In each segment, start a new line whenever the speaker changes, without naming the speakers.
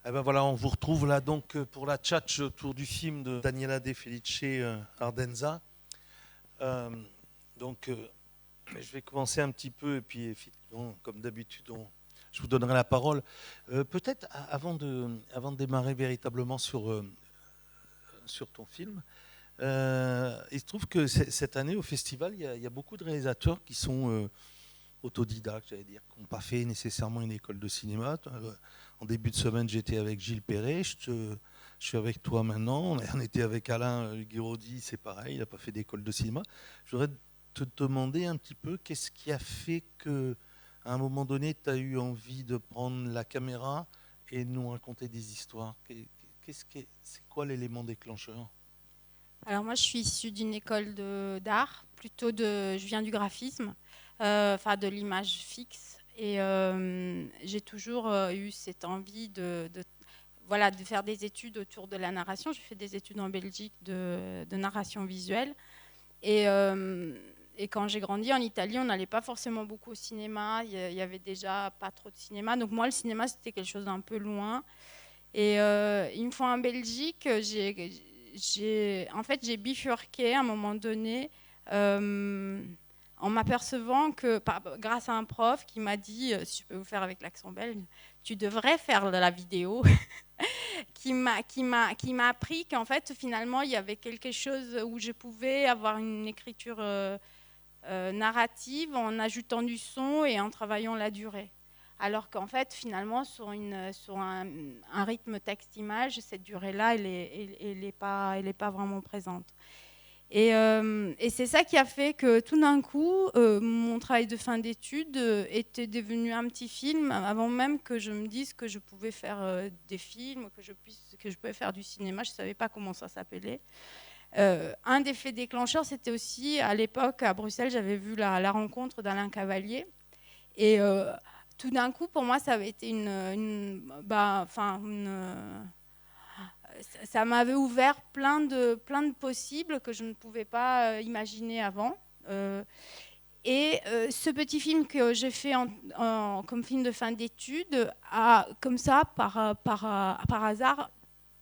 Eh ben voilà, on vous retrouve là donc pour la tchatche autour du film de Daniela De Felice Ardenza. Euh, donc, je vais commencer un petit peu et puis effectivement, comme d'habitude, je vous donnerai la parole. Peut-être avant de démarrer véritablement sur ton film, il se trouve que cette année au festival, il y a beaucoup de réalisateurs qui sont autodidactes, j'allais dire, qui n'ont pas fait nécessairement une école de cinéma. En début de semaine, j'étais avec Gilles Perret, je suis avec toi maintenant. On était avec Alain Guiraudy, c'est pareil, il n'a pas fait d'école de cinéma. Je voudrais te demander un petit peu qu'est-ce qui a fait que, à un moment donné, tu as eu envie de prendre la caméra et de nous raconter des histoires. C'est quoi l'élément déclencheur?
Alors moi, je suis issue d'une école d'art, je viens du graphisme, enfin de l'image fixe, et j'ai toujours eu cette envie voilà, de faire des études autour de la narration. J'ai fait des études en Belgique de narration visuelle, et, euh, et quand j'ai grandi en Italie, on n'allait pas forcément beaucoup au cinéma. Il y avait déjà pas trop de cinéma, donc moi, le cinéma, c'était quelque chose d'un peu loin. Et une fois en Belgique, en fait, j'ai bifurqué à un moment donné euh, en m'apercevant que, grâce à un prof qui m'a dit, si je peux vous faire avec l'accent belge, tu devrais faire de la vidéo, qui m'a appris qu'en fait, finalement, il y avait quelque chose où je pouvais avoir une écriture narrative en ajoutant du son et en travaillant la durée. Alors qu'en fait, finalement, sur un rythme texte-image, cette durée-là, elle est pas vraiment présente. Et c'est ça qui a fait que tout d'un coup, mon travail de fin d'études était devenu un petit film, avant même que je me dise que je pouvais faire des films, que je pouvais faire du cinéma. Je ne savais pas comment ça s'appelait. Un des faits déclencheurs, c'était aussi à l'époque à Bruxelles, j'avais vu la rencontre d'Alain Cavalier. Et tout d'un coup, pour moi, ça avait été ça m'avait ouvert plein de possibles que je ne pouvais pas imaginer avant. Ce petit film que j'ai fait comme film de fin d'études a, comme ça, par hasard,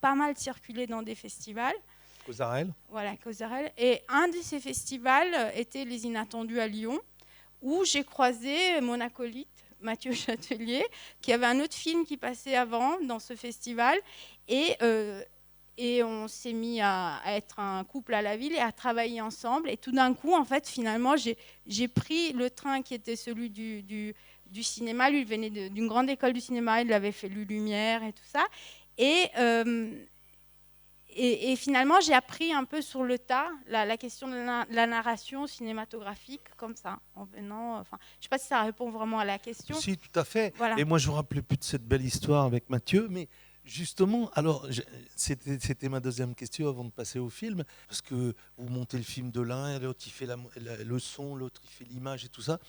pas mal circulé dans des festivals.
Cosarel.
Voilà, Causerel. Et un de ces festivals était Les Inattendus à Lyon, où j'ai croisé mon acolyte, Mathieu Châtelier, qui avait un autre film qui passait avant dans ce festival. Et, euh, et on s'est mis à être un couple à la ville et à travailler ensemble. Et tout d'un coup, en fait, finalement, j'ai pris le train qui était celui du cinéma. Lui, il venait d'une grande école du cinéma, il avait fait Lumière et tout ça. Et, euh, et finalement, j'ai appris un peu sur le tas la question de la narration cinématographique, comme ça, en venant. Enfin, je ne sais pas si ça répond vraiment à la question.
Si, tout à fait.
Voilà.
Et moi, je ne me rappelais plus de cette belle histoire avec Mathieu, mais justement, alors, c'était ma deuxième question avant de passer au film, parce que vous montez le film de l'un, l'autre il fait le son, l'autre il fait l'image et tout ça.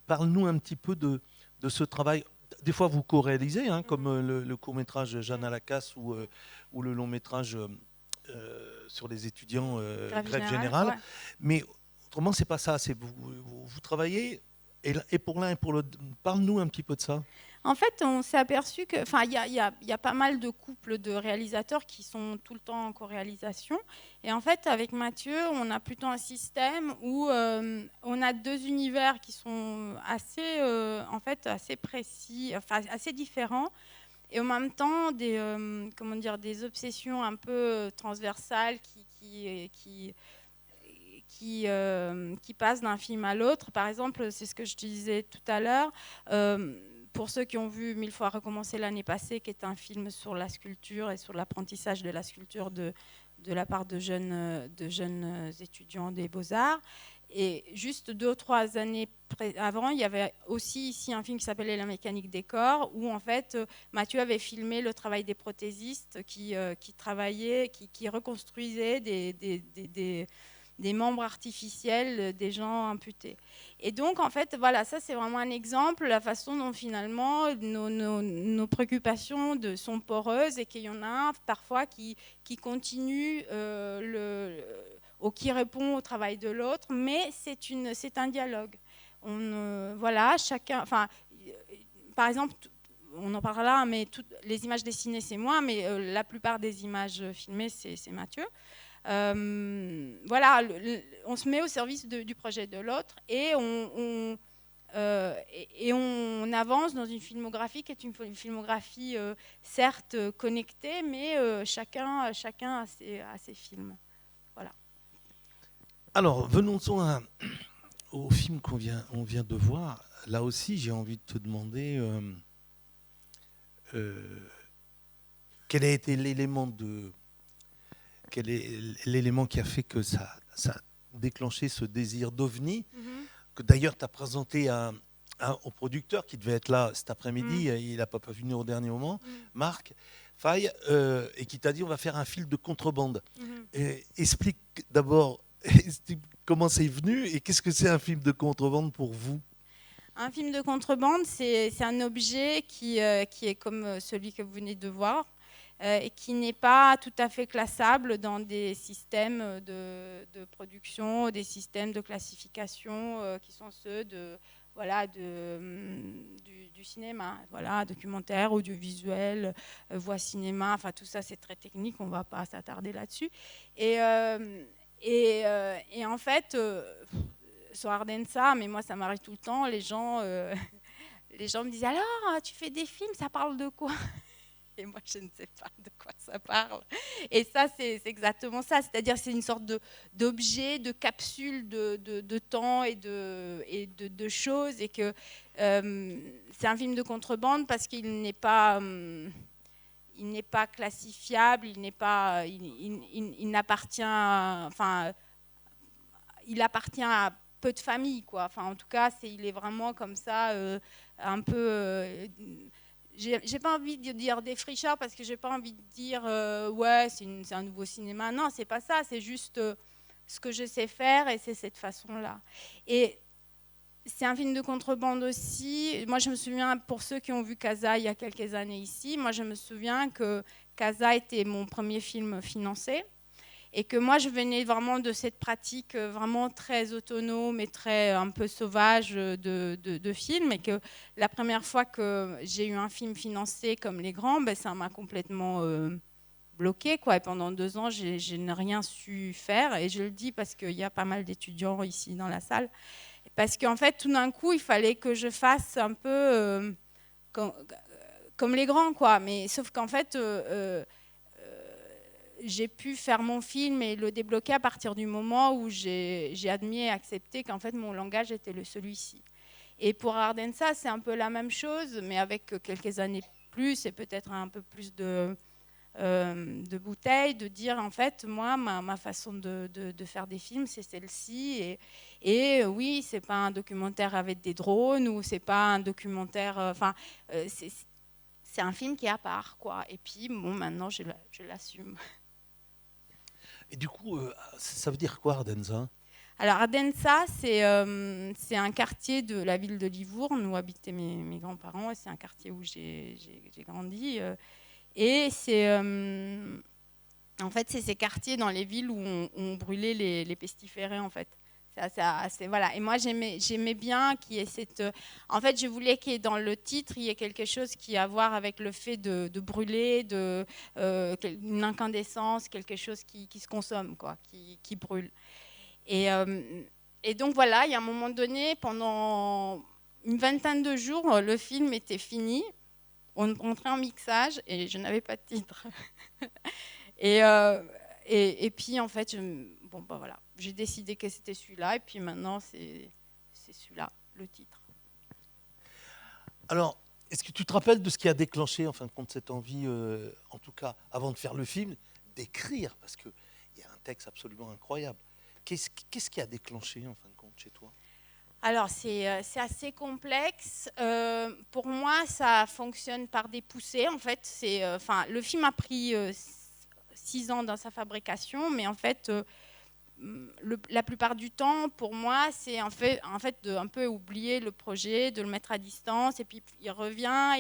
Parle-nous un petit peu de ce travail. Des fois, vous co-réalisez, hein, comme le court-métrage Jeanne à la casse ou le long-métrage sur les étudiants
Grève
grève
générale,
générale.
ouais.
Mais autrement, c'est pas ça. C'est vous travaillez et pour l'un et pour l'autre. Parle-nous un petit peu de ça.
En fait, on s'est aperçu que, enfin, il y a pas mal de couples de réalisateurs qui sont tout le temps en co-réalisation. Et en fait, avec Mathieu, on a plutôt un système où on a deux univers qui sont en fait, assez précis, enfin, assez différents. Et en même temps, comment dire, des obsessions un peu transversales qui passent d'un film à l'autre. Par exemple, c'est ce que je te disais tout à l'heure. Pour ceux qui ont vu Mille fois recommencer l'année passée, qui est un film sur la sculpture et sur l'apprentissage de la sculpture de la part de jeunes étudiants des beaux-arts. Et juste 2 ou 3 années avant, il y avait aussi ici un film qui s'appelait La mécanique des corps, où en fait Mathieu avait filmé le travail des prothésistes qui travaillaient, qui reconstruisaient des membres artificiels des gens amputés. Et donc, en fait, voilà, ça c'est vraiment un exemple, la façon dont finalement nos préoccupations sont poreuses et qu'il y en a un parfois qui continue ou qui répond au travail de l'autre, mais c'est un dialogue. Voilà, chacun, enfin, par exemple, on en parlera, mais les images dessinées, c'est moi, mais la plupart des images filmées, c'est Mathieu. Voilà, on se met au service du projet de l'autre et on avance dans une filmographie qui est une filmographie certes connectée, mais chacun a ses films. Voilà.
Alors, venons-en au film on vient de voir. Là aussi, j'ai envie de te demander quel a été quel est l'élément qui a fait que ça a déclenché ce désir d'OVNI, que d'ailleurs tu as présenté au producteur qui devait être là cet après-midi, il n'a pas pu venir au dernier moment, Marc Faye, et qui t'a dit on va faire un film de contrebande. Explique d'abord comment c'est venu et qu'est-ce que c'est un film de contrebande pour vous?
Un film de contrebande, c'est un objet qui est comme celui que vous venez de voir, et qui n'est pas tout à fait classable dans des systèmes de production, des systèmes de classification qui sont ceux du cinéma, voilà, documentaire, audiovisuel, voix cinéma, enfin tout ça c'est très technique, on ne va pas s'attarder là-dessus. Et en fait, sur Ardenza, mais moi ça m'arrive tout le temps, les gens me disent alors, tu fais des films, ça parle de quoi? Et moi, je ne sais pas de quoi ça parle. Et ça, c'est exactement ça. C'est-à-dire c'est une sorte d'objet, de capsule de temps et de choses. Et que c'est un film de contrebande parce qu'il n'est pas classifiable, il n'appartient, enfin, il appartient à peu de familles, quoi. Enfin, en tout cas, il est vraiment comme ça, un peu... j'ai pas envie de dire défricheur parce que j'ai pas envie de dire ouais, c'est un nouveau cinéma. Non, c'est pas ça. C'est juste ce que je sais faire et c'est cette façon-là. Et c'est un film de contrebande aussi. Moi, je me souviens, pour ceux qui ont vu Casa il y a quelques années ici, moi, je me souviens que Casa était mon premier film financé. Et que moi, je venais vraiment de cette pratique vraiment très autonome et très un peu sauvage de film. Et que la première fois que j'ai eu un film financé comme Les Grands, ben, ça m'a complètement bloquée, quoi. Et pendant 2 ans, je n'ai rien su faire. Et je le dis parce qu'il y a pas mal d'étudiants ici dans la salle. Parce qu'en fait, tout d'un coup, il fallait que je fasse un peu comme Les Grands, quoi. Mais sauf qu'en fait... j'ai pu faire mon film et le débloquer à partir du moment où j'ai admis et accepté qu'en fait mon langage était celui-ci. Et pour Ardenza, c'est un peu la même chose, mais avec quelques années plus et peut-être un peu plus de bouteilles, de dire en fait, moi, ma façon de faire des films, c'est celle-ci. Et oui, c'est pas un documentaire avec des drones ou c'est pas un documentaire... Enfin, c'est un film qui est à part, quoi. Et puis, bon, maintenant, je l'assume.
Et du coup, ça veut dire quoi, Ardenza?
Alors, Ardenza, c'est un quartier de la ville de Livourne où habitaient mes grands-parents. C'est un quartier où j'ai grandi. Et c'est... en fait, c'est ces quartiers dans les villes où on brûlait les pestiférés, en fait. Voilà. Et moi, j'aimais bien qu'il y ait cette... En fait, je voulais qu'il y ait dans le titre, il y ait quelque chose qui a à voir avec le fait de brûler, une incandescence, quelque chose qui se consomme, quoi, qui brûle. Et donc, voilà, il y a un moment donné, pendant une vingtaine de jours, le film était fini. On rentrait en mixage et je n'avais pas de titre. Et puis, en fait, voilà, j'ai décidé que c'était celui-là. Et puis maintenant, c'est celui-là, le titre.
Alors, est-ce que tu te rappelles de ce qui a déclenché, en fin de compte, cette envie, en tout cas, avant de faire le film, d'écrire? Parce qu'il y a un texte absolument incroyable. Qu'est-ce qui a déclenché, en fin de compte, chez toi?
Alors, c'est assez complexe. Pour moi, ça fonctionne par des poussées. En fait, le film a pris 6 ans dans sa fabrication, mais en fait, la plupart du temps, pour moi, c'est en fait de un peu oublier le projet, de le mettre à distance, et puis il revient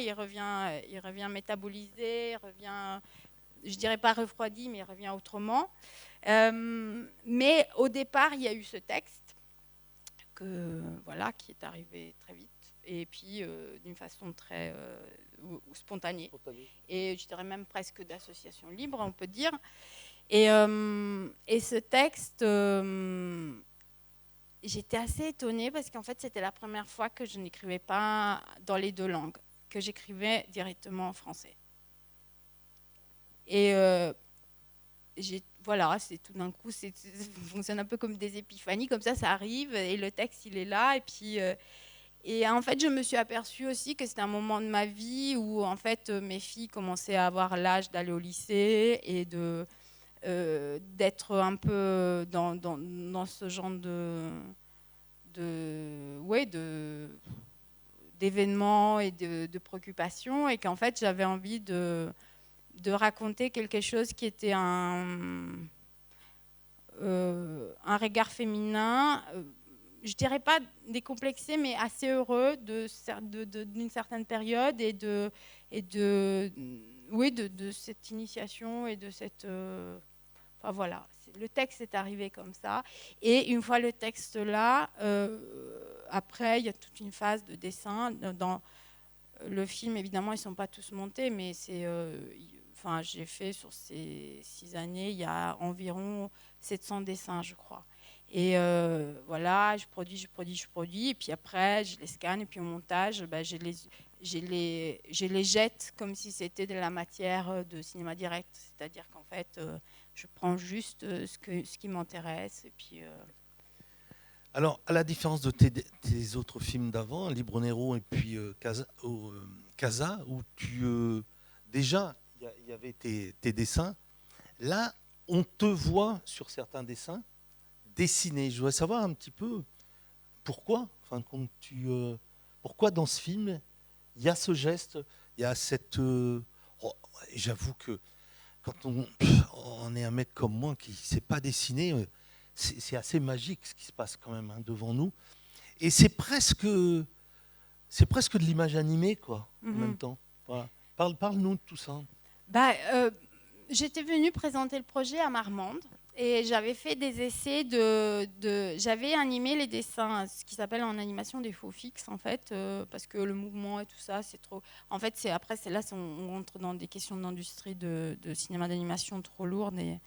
métabolisé, il revient, je dirais pas refroidi, mais il revient autrement. Mais au départ, il y a eu ce texte qui est arrivé très vite. et puis d'une façon très spontanée. Et je dirais même presque d'association libre, on peut dire. Et ce texte, j'étais assez étonnée parce qu'en fait, c'était la première fois que je n'écrivais pas dans les deux langues, que j'écrivais directement en français. Et voilà, c'est tout d'un coup, ça fonctionne un peu comme des épiphanies, comme ça arrive, et le texte, il est là, et puis... et en fait, je me suis aperçue aussi que c'était un moment de ma vie où, en fait, mes filles commençaient à avoir l'âge d'aller au lycée et d'être un peu dans ce genre d'événements et de préoccupations, et qu'en fait, j'avais envie de raconter quelque chose qui était un regard féminin, je dirais pas décomplexé, mais assez heureux d'une certaine période et de cette initiation et de cette... enfin voilà, le texte est arrivé comme ça. Et une fois le texte là, après, il y a toute une phase de dessin. Dans le film, évidemment, ils ne sont pas tous montés, mais c'est... enfin, j'ai fait sur ces 6 années, il y a environ 700 dessins, je crois. Et voilà, je produis. Et puis après, je les scanne. Et puis au montage, je les jette comme si c'était de la matière de cinéma direct. C'est-à-dire qu'en fait, je prends juste ce qui m'intéresse. Et puis...
Alors, à la différence de tes autres films d'avant, Libro Nero et puis Casa, où déjà, il y avait tes dessins, là, on te voit sur certains dessins dessiner. Je voudrais savoir un petit peu pourquoi, enfin, pourquoi dans ce film, il y a ce geste, il y a cette... j'avoue que quand on est un mec comme moi qui ne sait pas dessiner, c'est assez magique ce qui se passe quand même devant nous. Et c'est presque de l'image animée, quoi, en même temps. Voilà. Parle-nous de tout ça.
J'étais venue présenter le projet à Marmande et j'avais fait des essais j'avais animé les dessins, ce qui s'appelle en animation des faux fixes, en fait, parce que le mouvement et tout ça, c'est trop... En fait, c'est là, on rentre dans des questions d'industrie de cinéma d'animation trop lourdes et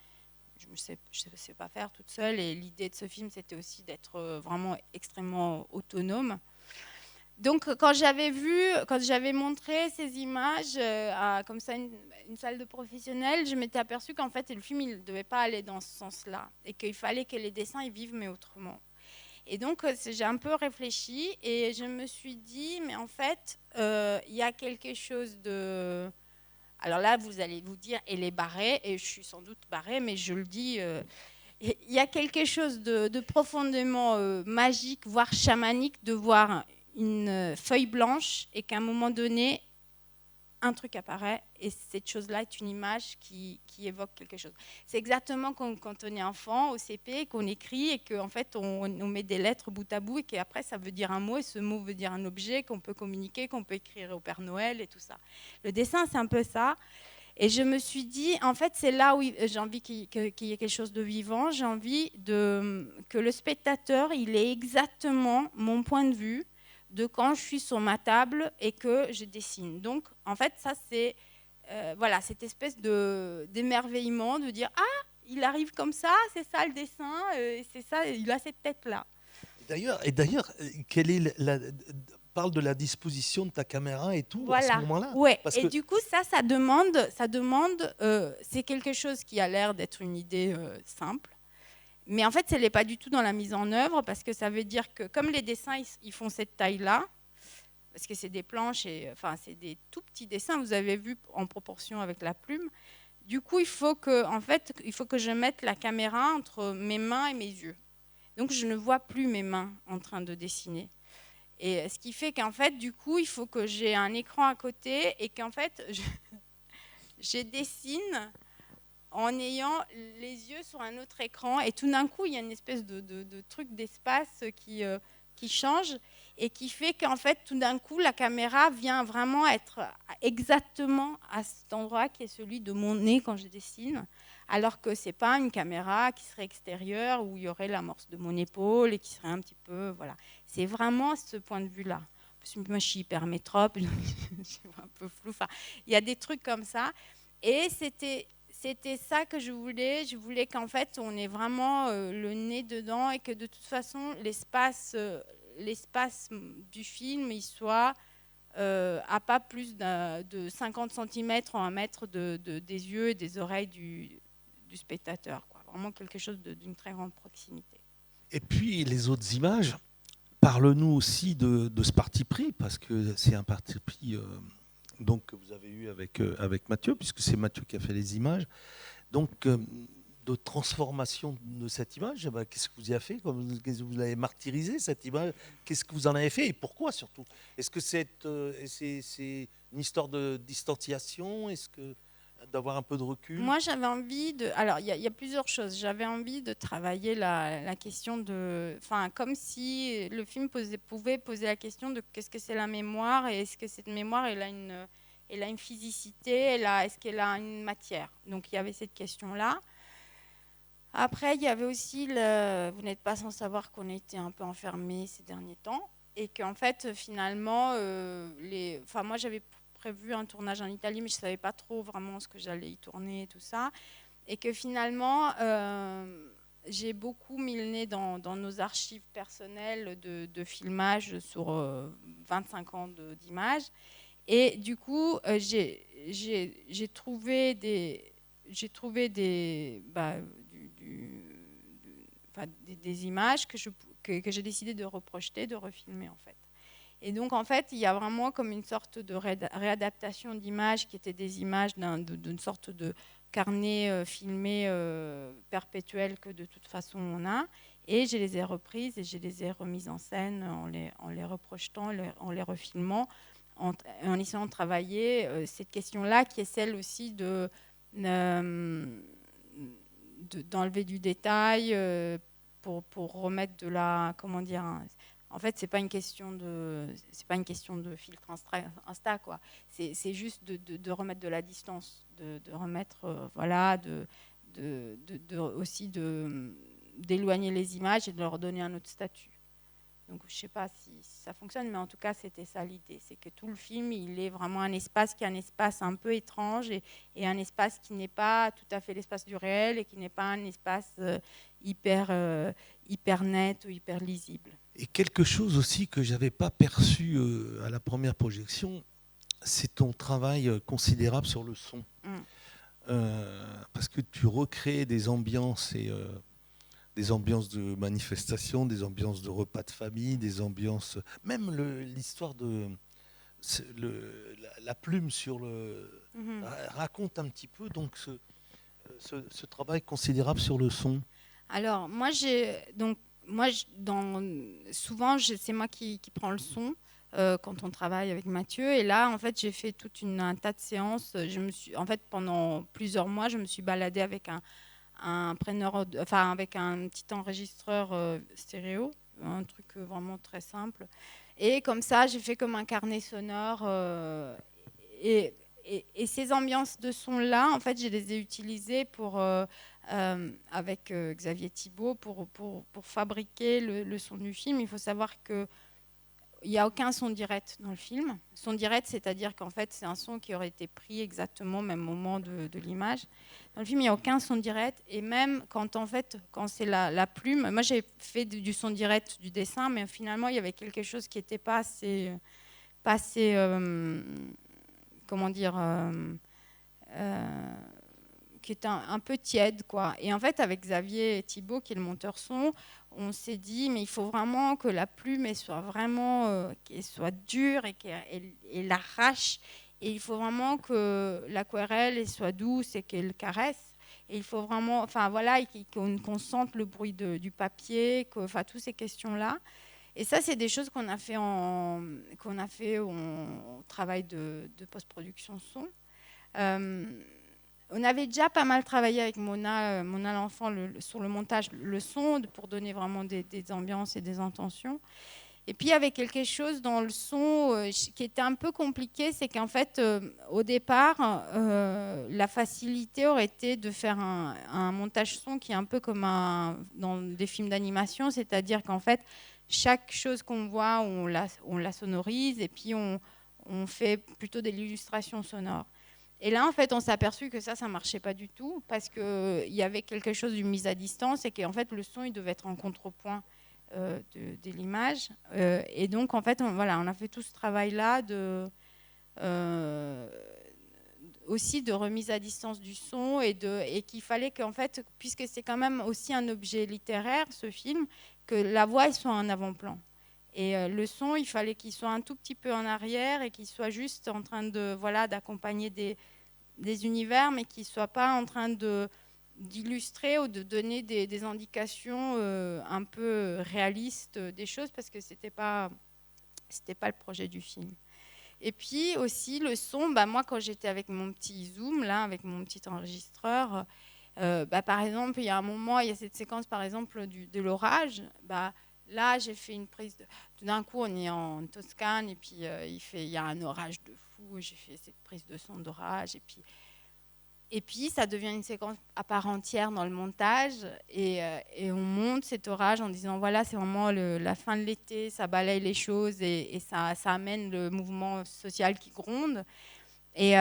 je ne sais pas faire toute seule. Et l'idée de ce film, c'était aussi d'être vraiment extrêmement autonome. Donc, quand j'avais montré ces images à comme ça une salle de professionnels, je m'étais aperçue qu'en fait, le film, il ne devait pas aller dans ce sens-là et qu'il fallait que les dessins ils vivent, mais autrement. Et donc, j'ai un peu réfléchi et je me suis dit, mais en fait, il y a quelque chose de... Alors là, vous allez vous dire, elle est barrée, et je suis sans doute barrée, mais je le dis... il y a quelque chose de profondément magique, voire chamanique, de voir une feuille blanche et qu'à un moment donné, un truc apparaît et cette chose-là est une image qui évoque quelque chose. C'est exactement comme quand on est enfant au CP, qu'on écrit et qu'en fait on met des lettres bout à bout et qu'après ça veut dire un mot et ce mot veut dire un objet qu'on peut communiquer, qu'on peut écrire au Père Noël et tout ça. Le dessin, c'est un peu ça. Et je me suis dit, en fait, c'est là où j'ai envie qu'il y ait quelque chose de vivant. J'ai envie que le spectateur, il ait exactement mon point de vue de quand je suis sur ma table et que je dessine. Donc, en fait, ça, c'est voilà, cette espèce d'émerveillement, de dire, ah, il arrive comme ça, c'est ça le dessin, c'est ça, il a cette tête-là.
Et d'ailleurs, quelle est parle de la disposition de ta caméra et tout
voilà.
À ce moment-là.
Ouais. Et du coup, ça demande, c'est quelque chose qui a l'air d'être une idée simple, mais en fait, ce n'est pas du tout dans la mise en œuvre parce que ça veut dire que comme les dessins, ils font cette taille-là, parce que c'est des planches et enfin c'est des tout petits dessins, vous avez vu en proportion avec la plume. Du coup, il faut que je mette la caméra entre mes mains et mes yeux. Donc, je ne vois plus mes mains en train de dessiner. Et ce qui fait qu'en fait, du coup, il faut que j'ai un écran à côté et qu'en fait, je dessine en ayant les yeux sur un autre écran. Et tout d'un coup, il y a une espèce de truc d'espace qui change et qui fait qu'en fait, tout d'un coup, la caméra vient vraiment être exactement à cet endroit qui est celui de mon nez quand je dessine. Alors que ce n'est pas une caméra qui serait extérieure où il y aurait l'amorce de mon épaule et qui serait un petit peu... Voilà. C'est vraiment ce point de vue-là. moi, je suis hyper métrope, je suis un peu flou. Enfin, il y a des trucs comme ça. Et c'était ça que je voulais. Je voulais qu'en fait, on ait vraiment le nez dedans et que de toute façon, l'espace du film, il soit à pas plus de 50 centimètres en 1 mètre des yeux et des oreilles du spectateur, quoi. Vraiment quelque chose d'une très grande proximité.
Et puis les autres images, parle-nous aussi de ce parti pris, parce que c'est un parti pris donc, que vous avez eu avec Mathieu, puisque c'est Mathieu qui a fait les images. Donc, de transformation de cette image, qu'est-ce que vous y avez fait? Qu'est-ce que vous l'avez martyrisé, cette image? Qu'est-ce que vous en avez fait et pourquoi surtout? Est-ce que c'est une histoire de distanciation? Est-ce que d'avoir un peu de recul?
Moi, j'avais envie de... Alors, il y a plusieurs choses. J'avais envie de travailler la question de... Enfin, comme si le film pouvait poser la question de qu'est-ce que c'est la mémoire et est-ce que cette mémoire, elle a une physicité, est-ce qu'elle a une matière? Donc, il y avait cette question-là. Après, il y avait aussi vous n'êtes pas sans savoir qu'on était un peu enfermés ces derniers temps et qu'en fait, finalement, moi, j'avais prévu un tournage en Italie, mais je ne savais pas trop vraiment ce que j'allais y tourner et tout ça. Et que finalement, j'ai beaucoup mis le nez dans nos archives personnelles de filmage sur 25 ans d'images. Et du coup, j'ai trouvé des images que j'ai décidé de reprojeter, de refilmer en fait. Et donc en fait, il y a vraiment comme une sorte de réadaptation d'images qui étaient des images d'une sorte de carnet filmé perpétuel que de toute façon on a. Et je les ai reprises et je les ai remises en scène en les reprojetant, en les refilmant, en essayant de travailler cette question-là qui est celle aussi d'enlever du détail pour remettre de la, comment dire, en fait c'est pas une question de filtre Insta quoi, c'est juste de remettre de la distance, de remettre aussi d'éloigner les images et de leur donner un autre statut. Donc je ne sais pas si ça fonctionne, mais en tout cas c'était ça l'idée, c'est que tout le film il est vraiment un espace qui est un espace un peu étrange et un espace qui n'est pas tout à fait l'espace du réel et qui n'est pas un espace hyper net ou hyper lisible.
Et quelque chose aussi que j'avais pas perçu à la première projection, c'est ton travail considérable sur le son. Parce que tu recrées des ambiances des ambiances de manifestation, des ambiances de repas de famille, des ambiances, même l'histoire de la plume sur le raconte un petit peu donc ce travail considérable sur le son.
Alors souvent c'est moi qui prends le son quand on travaille avec Mathieu, et là en fait j'ai fait un tas de séances. En fait pendant plusieurs mois je me suis baladée avec avec un petit enregistreur stéréo, un truc vraiment très simple. Et comme ça, j'ai fait comme un carnet sonore. Et ces ambiances de son-là, en fait, je les ai utilisées avec Xavier Thibault pour fabriquer le son du film. Il faut savoir que il n'y a aucun son direct dans le film. Son direct, c'est-à-dire qu'en fait, c'est un son qui aurait été pris exactement au même moment de l'image. Dans le film, il n'y a aucun son direct. Et même quand c'est la plume, moi j'ai fait du son direct du dessin, mais finalement, il y avait quelque chose qui n'était pas assez comment dire, qui était un peu tiède, quoi. Et en fait, avec Xavier Thibault, qui est le monteur son, on s'est dit, mais il faut vraiment que la plume elle soit vraiment qu'elle soit dure et qu'elle arrache. Et il faut vraiment que l'aquarelle elle soit douce et qu'elle caresse. Et il faut vraiment, enfin voilà, qu'on sente le bruit du papier, enfin toutes ces questions-là. Et ça, c'est des choses qu'on a fait au travail de post-production son. On avait déjà pas mal travaillé avec Mona l'enfant sur le montage, le son, pour donner vraiment des ambiances et des intentions. Et puis il y avait quelque chose dans le son qui était un peu compliqué, c'est qu'en fait, au départ, la facilité aurait été de faire un montage son qui est un peu comme dans des films d'animation, c'est-à-dire qu'en fait, chaque chose qu'on voit, on la sonorise et puis on fait plutôt de l'illustration sonore. Et là, en fait, on s'est aperçu que ça ne marchait pas du tout parce qu'il y avait quelque chose d'une mise à distance et qu'en fait, le son, il devait être en contrepoint de l'image. Et donc, en fait, on a fait tout ce travail-là aussi de remise à distance du son et qu'il fallait qu'en fait, puisque c'est quand même aussi un objet littéraire, ce film, que la voix elle soit en avant-plan. Et le son, il fallait qu'il soit un tout petit peu en arrière et qu'il soit juste en train d'accompagner des univers, mais qu'il ne soit pas en train d'illustrer ou de donner des indications un peu réalistes des choses, parce que c'était pas le projet du film. Et puis aussi le son, moi quand j'étais avec mon petit zoom, là, avec mon petit enregistreur, par exemple, il y a un moment, il y a cette séquence par exemple de l'orage, là j'ai fait une prise de... Tout d'un coup on est en Toscane et puis il y a un orage de fou, j'ai fait cette prise de son d'orage et puis ça devient une séquence à part entière dans le montage et on monte cet orage en disant voilà, c'est vraiment la fin de l'été, ça balaye les choses et ça amène le mouvement social qui gronde. Et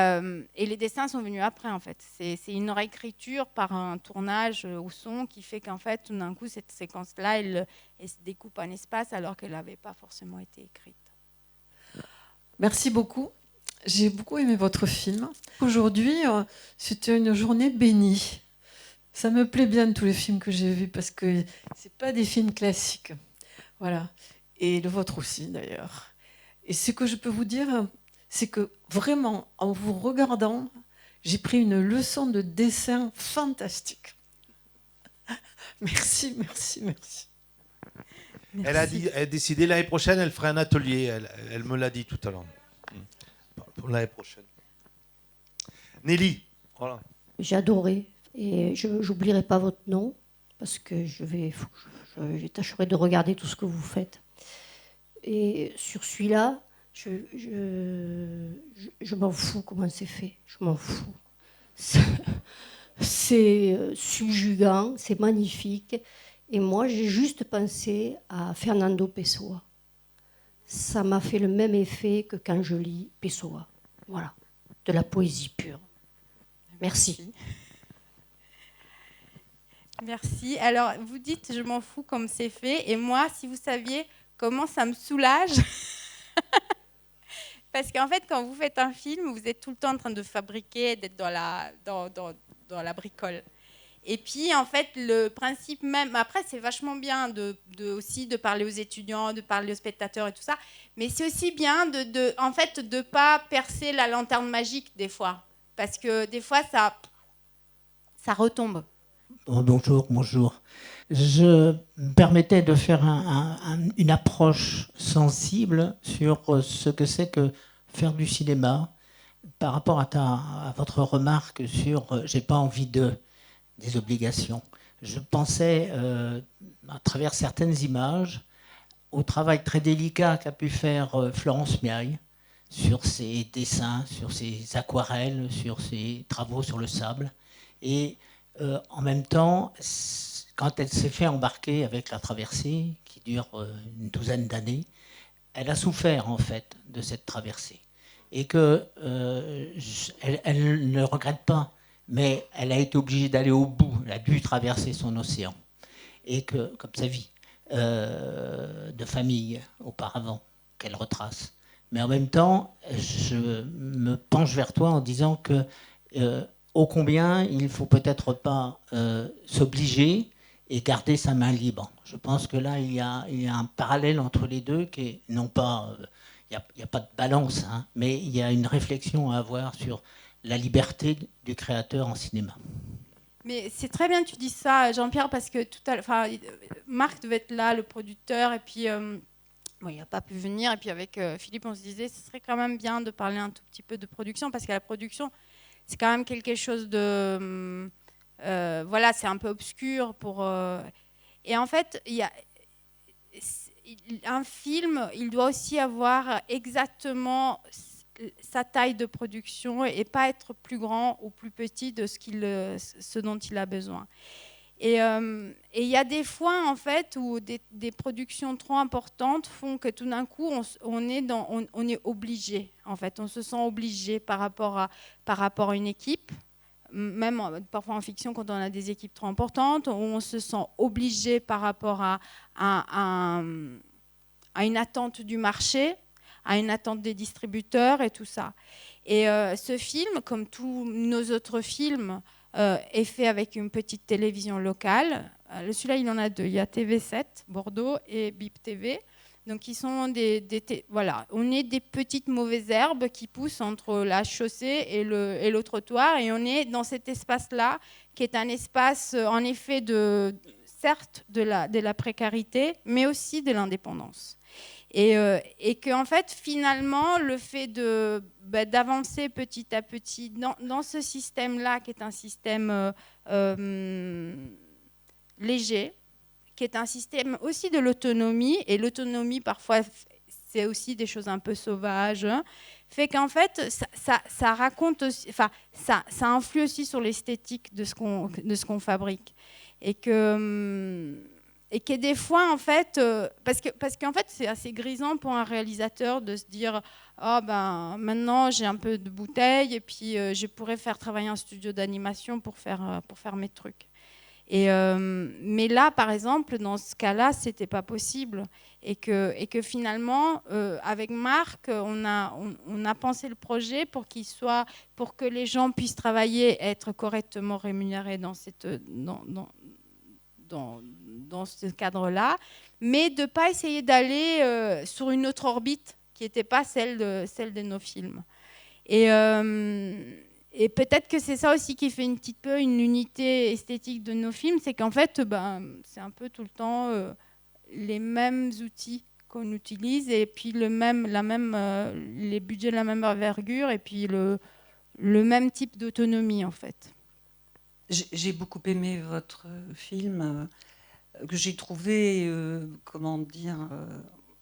les dessins sont venus après, en fait. C'est une réécriture par un tournage au son qui fait qu'en fait, tout d'un coup, cette séquence-là, elle se découpe en espace alors qu'elle n'avait pas forcément été écrite.
Merci beaucoup. J'ai beaucoup aimé votre film. Aujourd'hui, c'était une journée bénie. Ça me plaît bien de tous les films que j'ai vus parce que c'est pas des films classiques. Voilà. Et le vôtre aussi, d'ailleurs. Et ce que je peux vous dire, c'est que vraiment, en vous regardant, j'ai pris une leçon de dessin fantastique. Merci, merci, merci.
Elle a décidé l'année prochaine, elle ferait un atelier. Elle me l'a dit tout à l'heure. Pour l'année prochaine. Nelly, voilà.
J'ai adoré. Et je n'oublierai pas votre nom, parce que je tâcherai de regarder tout ce que vous faites. Et sur celui-là, je m'en fous comment c'est fait. Je m'en fous. C'est subjugant, c'est magnifique. Et moi, j'ai juste pensé à Fernando Pessoa. Ça m'a fait le même effet que quand je lis Pessoa. Voilà, de la poésie pure. Merci.
Merci. Alors, vous dites, je m'en fous comme c'est fait. Et moi, si vous saviez comment ça me soulage, parce qu'en fait, quand vous faites un film, vous êtes tout le temps en train de fabriquer, d'être dans la bricole. Et puis, en fait, le principe même... Après, c'est vachement bien aussi de parler aux étudiants, de parler aux spectateurs et tout ça. Mais c'est aussi bien en fait, de ne pas percer la lanterne magique, des fois. Parce que des fois, ça retombe.
Bonjour. Je me permettais de faire une approche sensible sur ce que c'est que faire du cinéma par rapport à votre remarque sur j'ai pas envie des obligations. Je pensais, à travers certaines images, au travail très délicat qu'a pu faire Florence Miaille sur ses dessins, sur ses aquarelles, sur ses travaux sur le sable. Et en même temps, quand elle s'est fait embarquer avec la traversée, qui dure une douzaine d'années, elle a souffert en fait de cette traversée. Et qu'elle ne regrette pas, mais elle a été obligée d'aller au bout, elle a dû traverser son océan. Et que, comme sa vie de famille auparavant, qu'elle retrace. Mais en même temps, je me penche vers toi en disant que ô combien il ne faut peut-être pas s'obliger et garder sa main libre. Je pense que là, il y a un parallèle entre les deux qui est non pas... il n'y a pas de balance, hein, mais il y a une réflexion à avoir sur la liberté du créateur en cinéma.
Mais c'est très bien que tu dis ça, Jean-Pierre, parce que Marc devait être là, le producteur, et puis il n'a pas pu venir. Et puis avec Philippe, on se disait ce serait quand même bien de parler un tout petit peu de production, parce que la production, c'est quand même quelque chose de... c'est un peu obscur. Et en fait, un film, il doit aussi avoir exactement sa taille de production et pas être plus grand ou plus petit de ce dont il a besoin. Et il y a des fois, en fait, où des productions trop importantes font que tout d'un coup, on est obligé. En fait, on se sent obligé par rapport à une équipe. Même parfois en fiction, quand on a des équipes trop importantes, on se sent obligé par rapport à une attente du marché, à une attente des distributeurs et tout ça. Et ce film, comme tous nos autres films, est fait avec une petite télévision locale. Celui-là, il en a deux. Il y a TV7, Bordeaux, et BIP TV. Donc, ils sont voilà, on est des petites mauvaises herbes qui poussent entre la chaussée et le trottoir. Et on est dans cet espace-là, qui est un espace, en effet, certes, de la précarité, mais aussi de l'indépendance. Et que, en fait, finalement, le fait d'avancer petit à petit dans ce système-là, qui est un système léger, qui est un système aussi de l'autonomie, et l'autonomie, parfois, c'est aussi des choses un peu sauvages, hein, fait qu'en fait, ça raconte aussi, enfin, ça influe aussi sur l'esthétique de ce qu'on fabrique. Et que des fois, en fait, parce qu'en fait, c'est assez grisant pour un réalisateur de se dire oh, ben, maintenant, j'ai un peu de bouteille et puis je pourrais faire travailler un studio d'animation pour faire mes trucs. Mais là, par exemple, dans ce cas-là, c'était pas possible. Et que finalement, avec Marc, on a pensé le projet pour que les gens puissent travailler et être correctement rémunérés dans ce cadre-là, mais de ne pas essayer d'aller sur une autre orbite qui n'était pas celle de nos films. Et peut-être que c'est ça aussi qui fait un petit peu une unité esthétique de nos films, c'est qu'en fait, c'est un peu tout le temps les mêmes outils qu'on utilise, et puis les budgets de la même envergure, et puis le même type d'autonomie, en fait.
J'ai beaucoup aimé votre film, que j'ai trouvé, comment dire,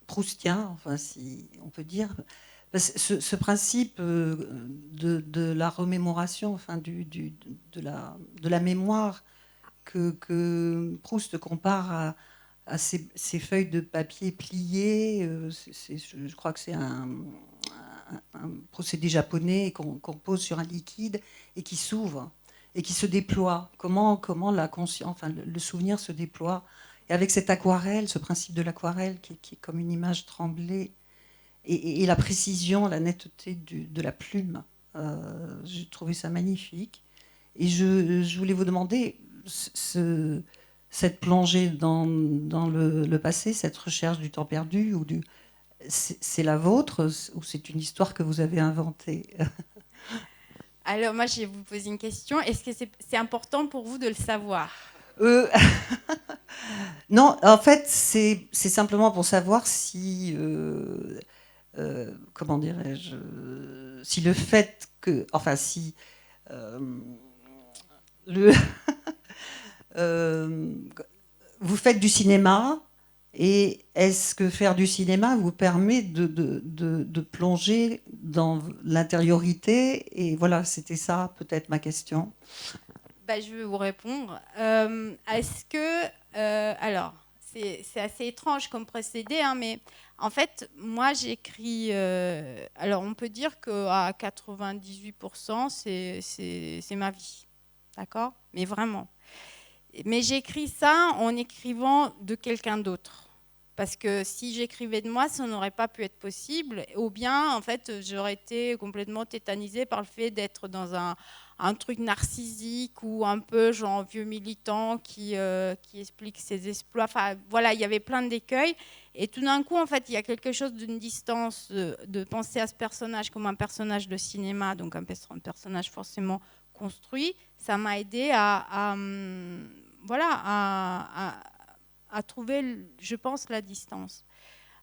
proustien, enfin, si on peut dire. Ce principe de la remémoration, enfin, de la mémoire que Proust compare à ces feuilles de papier pliées, je crois que c'est un procédé japonais qu'on pose sur un liquide et qui s'ouvre et qui se déploie. Comment la conscience, enfin, le souvenir se déploie. Et avec cette aquarelle, ce principe de l'aquarelle qui est comme une image tremblée, et la précision, la netteté de la plume, j'ai trouvé ça magnifique. Et je voulais vous demander, cette plongée dans le passé, cette recherche du temps perdu, c'est la vôtre ou c'est une histoire que vous avez inventée?
Alors moi, je vais vous poser une question. Est-ce que c'est important pour vous de le savoir?
Non, en fait, c'est simplement pour savoir si, comment dirais-je, si le fait que, enfin, si vous faites du cinéma, et est-ce que faire du cinéma vous permet de plonger dans l'intériorité? Et voilà, c'était ça peut-être ma question.
Je vais vous répondre. Est-ce que... alors, c'est assez étrange comme procédé, hein, mais en fait, moi, j'écris... alors, on peut dire qu'à 98%, c'est ma vie. D'accord? Mais vraiment. Mais j'écris ça en écrivant de quelqu'un d'autre. Parce que si j'écrivais de moi, ça n'aurait pas pu être possible. Ou bien, en fait, j'aurais été complètement tétanisée par le fait d'être dans un truc narcissique ou un peu genre vieux militant qui explique ses exploits. Enfin, voilà, il y avait plein d'écueils. Et tout d'un coup, en fait, il y a quelque chose d'une distance de penser à ce personnage comme un personnage de cinéma, donc un personnage forcément construit. Ça m'a aidé à trouver, je pense, la distance.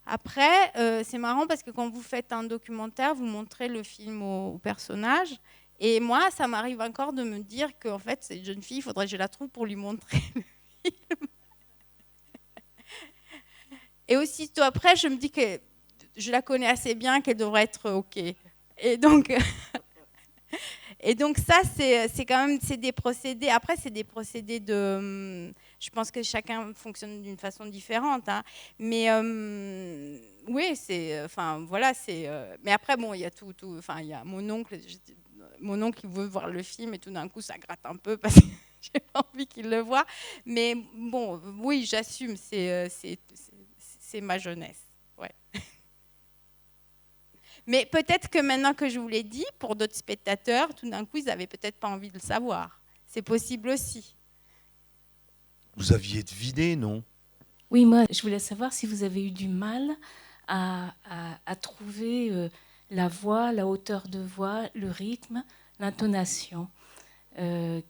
Après, c'est marrant parce que quand vous faites un documentaire, vous montrez le film au personnage. Et moi, ça m'arrive encore de me dire qu'en fait, cette jeune fille, il faudrait que je la trouve pour lui montrer le film. Et aussitôt après, je me dis que je la connais assez bien, qu'elle devrait être OK. Et donc... Et donc ça, c'est quand même des procédés. Après, c'est des procédés de... Je pense que chacun fonctionne d'une façon différente. Hein. Mais oui, c'est... Enfin, voilà, c'est... mais après, bon, il y a tout... Enfin, il y a mon oncle qui veut voir le film et tout d'un coup, ça gratte un peu parce que j'ai pas envie qu'il le voie. Mais bon, oui, j'assume. C'est ma jeunesse. Ouais. Mais peut-être que maintenant que je vous l'ai dit, pour d'autres spectateurs, tout d'un coup, ils n'avaient peut-être pas envie de le savoir. C'est possible aussi.
Vous aviez deviné, non?
Oui, moi, je voulais savoir si vous avez eu du mal à trouver la voix, la hauteur de voix, le rythme, l'intonation,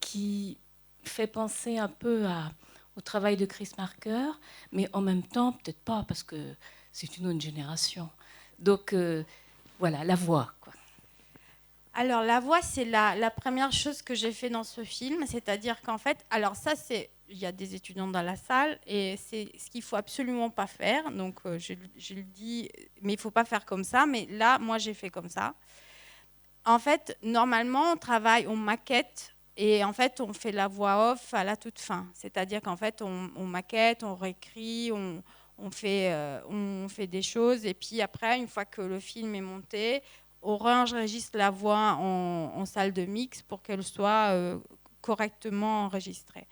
qui fait penser un peu au travail de Chris Marker, mais en même temps, peut-être pas, parce que c'est une autre génération. Donc, voilà, la voix, quoi.
Alors, la voix, c'est la première chose que j'ai fait dans ce film. C'est-à-dire qu'en fait, alors ça, il y a des étudiants dans la salle et c'est ce qu'il ne faut absolument pas faire. Donc, je le dis, mais il ne faut pas faire comme ça. Mais là, moi, j'ai fait comme ça. En fait, normalement, on maquette et en fait, on fait la voix off à la toute fin. C'est-à-dire qu'en fait, on maquette, on réécrit, on fait des choses. Et puis après, une fois que le film est monté, on réenregistre la voix en salle de mix pour qu'elle soit correctement enregistrée.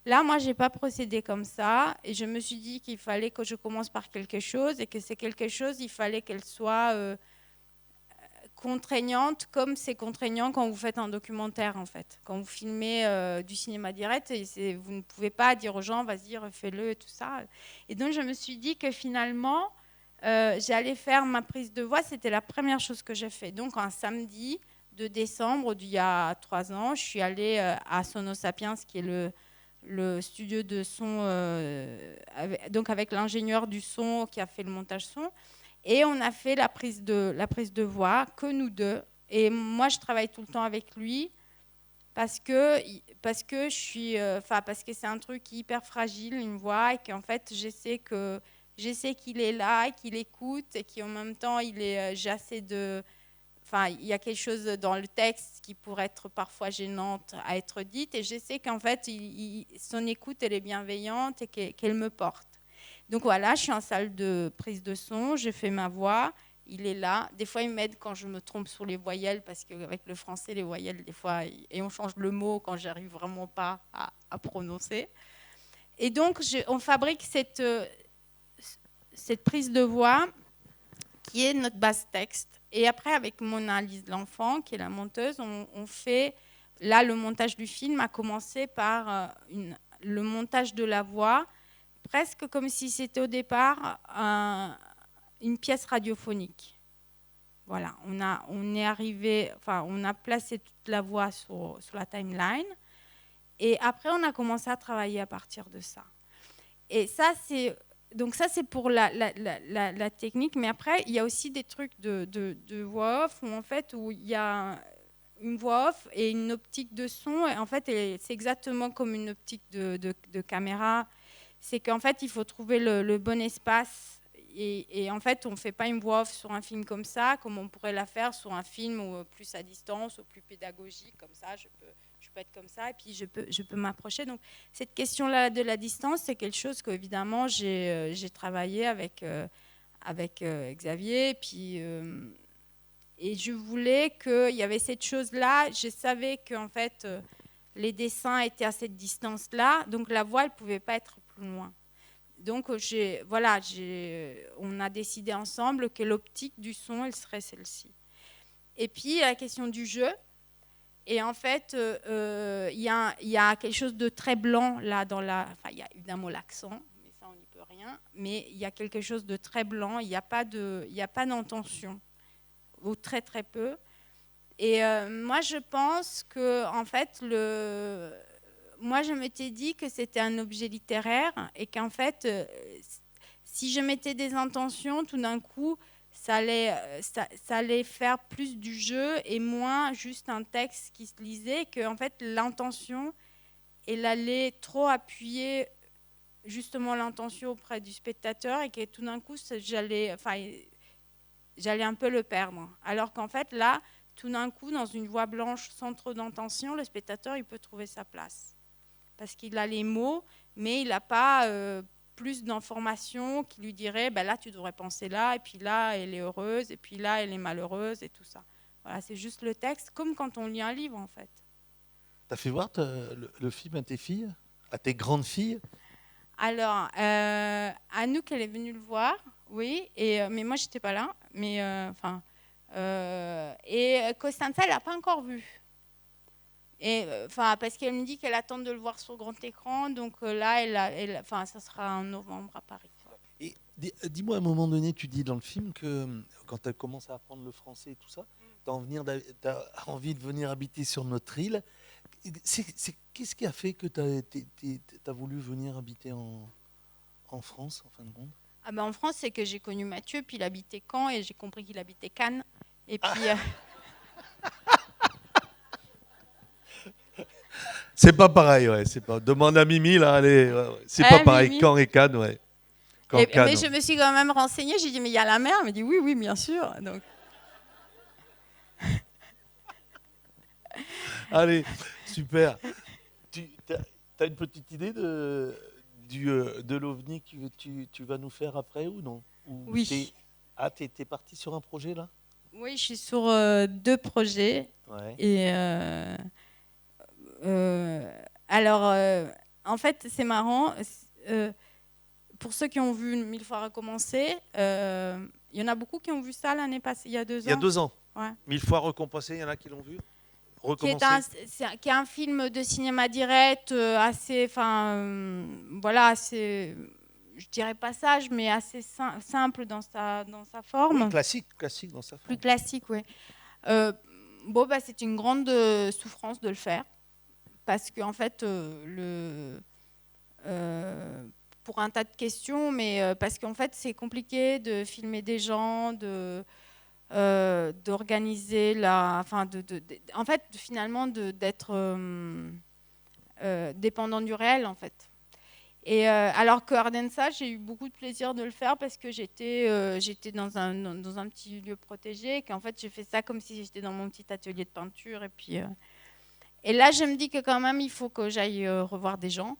Là, moi, je n'ai pas procédé comme ça. Et je me suis dit qu'il fallait que je commence par quelque chose et que c'est quelque chose, il fallait qu'elle soit contraignante, comme c'est contraignant quand vous faites un documentaire, en fait. Quand vous filmez du cinéma direct, vous ne pouvez pas dire aux gens, vas-y, refais-le et tout ça. Et donc, je me suis dit que finalement, j'allais faire ma prise de voix. C'était la première chose que j'ai fait. Donc, un samedi de décembre d'il y a 3 ans, je suis allée à Sono Sapiens, qui est le studio de son, avec l'ingénieur du son qui a fait le montage son. Et on a fait la prise de voix, que nous deux. Et moi, je travaille tout le temps avec lui parce que je suis, parce que c'est un truc hyper fragile, une voix, et qu'en fait, je sais qu'il est là, qu'il écoute, et qu'en même temps, il y a quelque chose dans le texte qui pourrait être parfois gênante à être dite, et je sais qu'en fait, son écoute, elle est bienveillante et qu'elle me porte. Donc voilà, je suis en salle de prise de son, je fais ma voix, il est là. Des fois, il m'aide quand je me trompe sur les voyelles, parce qu'avec le français, les voyelles, des fois, et on change le mot quand j'arrive vraiment pas à prononcer. Et donc, on fabrique cette prise de voix qui est notre base texte. Et après, avec Mona Lise L'Enfant, qui est la monteuse, on fait... Là, le montage du film a commencé par le montage de la voix, presque comme si c'était au départ une pièce radiophonique. Voilà, on a placé toute la voix sur la timeline, et après on a commencé à travailler à partir de ça. Et ça c'est pour la technique, mais après il y a aussi des trucs de voix off où il y a une voix off et une optique de son, et en fait c'est exactement comme une optique de caméra. C'est qu'en fait, il faut trouver le bon espace. Et en fait, on ne fait pas une voix off sur un film comme ça, comme on pourrait la faire sur un film plus à distance, ou plus pédagogique, comme ça, je peux être comme ça, et puis je peux m'approcher. Donc, cette question-là de la distance, c'est quelque chose qu'évidemment, j'ai travaillé avec Xavier. Et je voulais qu'il y avait cette chose-là. Je savais qu'en fait, les dessins étaient à cette distance-là, donc la voix, elle ne pouvait pas être plus loin. Donc, on a décidé ensemble que l'optique du son, elle serait celle-ci. Et puis, la question du jeu. Et en fait, il y a quelque chose de très blanc là il y a évidemment l'accent, mais ça, on n'y peut rien. Mais il y a quelque chose de très blanc. Il n'y a pas d'intention, ou très très peu. Et moi, je pense que, en fait, moi, je m'étais dit que c'était un objet littéraire, et qu'en fait, si je mettais des intentions, tout d'un coup, ça allait faire plus du jeu et moins juste un texte qui se lisait, que en fait, l'intention, elle allait trop appuyer justement l'intention auprès du spectateur, et que tout d'un coup, j'allais un peu le perdre. Alors qu'en fait, là, tout d'un coup, dans une voix blanche sans trop d'intention, le spectateur il peut trouver sa place. Parce qu'il a les mots, mais il n'a pas plus d'informations qui lui diraient ben là tu devrais penser là, et puis là elle est heureuse, et puis là elle est malheureuse, et tout ça. Voilà, c'est juste le texte, comme quand on lit un livre en fait.
T'as fait voir le film à tes filles, à tes grandes filles?
Alors, Anouk, elle est venue le voir, oui, mais moi, j'étais pas là. Mais, et Costanza, elle l'a pas encore vu. Parce qu'elle me dit qu'elle attend de le voir sur grand écran. Donc là, ça sera en novembre à Paris.
Et dis-moi, à un moment donné, tu dis dans le film que quand tu commences à apprendre le français et tout ça, tu as envie de venir habiter sur notre île. Qu'est-ce qui a fait que tu as voulu venir habiter en France, en fin de compte?
Ah ben, en France, c'est que j'ai connu Mathieu, puis il habitait Caen, et j'ai compris qu'il habitait Cannes. Et puis...
C'est pas pareil, ouais. C'est pas... Demande à Mimi, là, allez. Ouais. C'est pas pareil,
Mimi.
Caen et Cannes, ouais.
Mais je me suis quand même renseignée, j'ai dit, mais il y a la mer? Elle m'a dit, oui, oui, bien sûr. Donc...
Allez, super. Tu as une petite idée de l'OVNI que tu vas nous faire après ou non?
Oui.
T'es parti sur un projet là?
Oui, je suis sur 2 projets.
Ouais.
Et alors, en fait, c'est marrant. Pour ceux qui ont vu 1000 fois recommencer, il y en a beaucoup qui ont vu ça l'année passée, il y a 2 ans.
Il y a 2 ans.
Ouais.
1000 fois recompenser, il y en a qui l'ont vu?
Qui est un film de cinéma direct, assez, voilà, assez, je dirais pas sage, mais assez simple dans sa forme.
Oui, classique dans sa forme.
Plus classique, oui. C'est une grande souffrance de le faire, parce qu'en fait, pour un tas de questions, mais parce qu'en fait, c'est compliqué de filmer des gens, d'organiser en fait, finalement, d'être dépendant du réel, en fait. Et alors que Ardenza, j'ai eu beaucoup de plaisir de le faire parce que j'étais dans un petit lieu protégé, et qu'en fait, j'ai fait ça comme si j'étais dans mon petit atelier de peinture. Et là, je me dis que quand même, il faut que j'aille revoir des gens.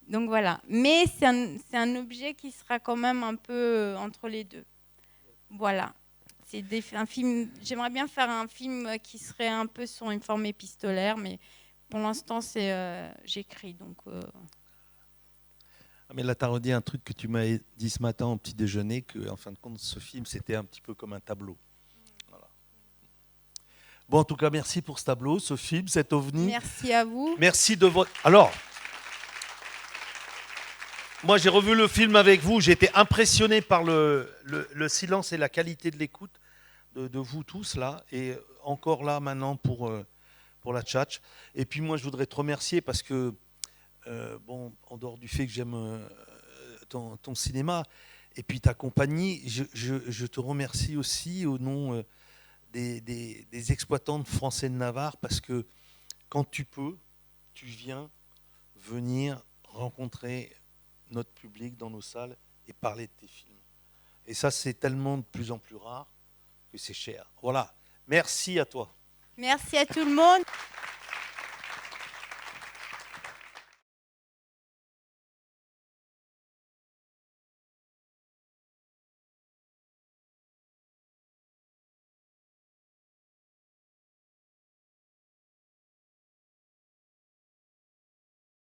Donc voilà. Mais c'est un objet qui sera quand même un peu entre les deux. Voilà. C'est un film. J'aimerais bien faire un film qui serait un peu sur une forme épistolaire, mais pour l'instant, j'écris. Donc.
Mais là, tu as redit un truc que tu m'as dit ce matin au petit déjeuner, qu'en fin de compte, ce film, c'était un petit peu comme un tableau. Voilà. Bon, en tout cas, merci pour ce tableau, ce film, cet OVNI.
Merci à vous.
Merci de votre... Alors, moi, j'ai revu le film avec vous. J'ai été impressionné par le silence et la qualité de l'écoute de vous tous, là. Et encore là, maintenant, pour la tchatch. Et puis, moi, je voudrais te remercier parce que, en dehors du fait que j'aime ton cinéma et puis ta compagnie, je te remercie aussi au nom des exploitants de Français de Navarre, parce que quand tu peux, tu viens venir rencontrer notre public dans nos salles et parler de tes films. Et ça, c'est tellement de plus en plus rare que c'est cher. Voilà. Merci à toi.
Merci à tout le monde.